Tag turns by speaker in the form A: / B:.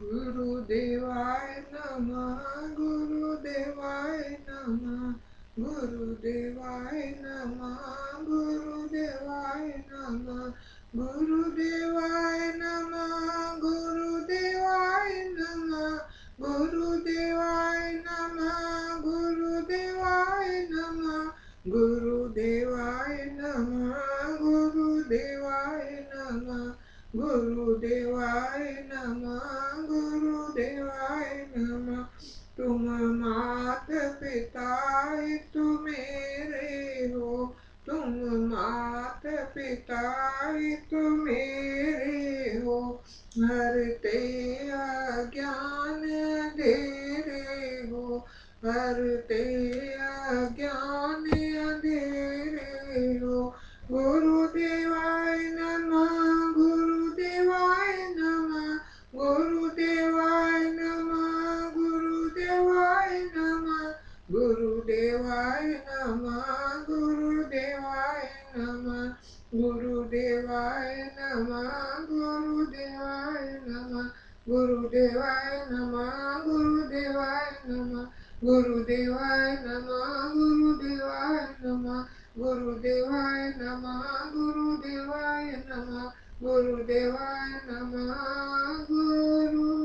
A: गुरुदेवाय नमः गुरुदेवाय नमः गुरुदेवाय नमः गुरुदेवाय नमः गुरुदेवाय नमः गुरुदेवाय नमः गुरुदेवाय नमः गुरुदेवाय नमः गुरुदेवाय नमः गुरुदेवाय नमः गुरुदेवाय नमः गुरुदेवाय नमः। तुम मात पिता हित मेरे हो, तुम मात पिता हित मेरे हो, हरते अज्ञान अंधेरे हो, हरते अज्ञान अंधेरे हो। गुरुदेवाय नमः गुरुदेवाय नमः गुरुदेवाय नमः गुरुदेवाय नमः गुरुदेवाय नमः गुरुदेवाय नमः गुरुदेवाय नमः गुरुदेवाय नमः गुरुदेवाय नमः गुरुदेवाय नमः गुरुदेवाय नमः गुरुदेवाय नमः गुरुदेवाय नमः गुरुदेवाय नमः गुरुदेवाय नमः गुरुदेवाय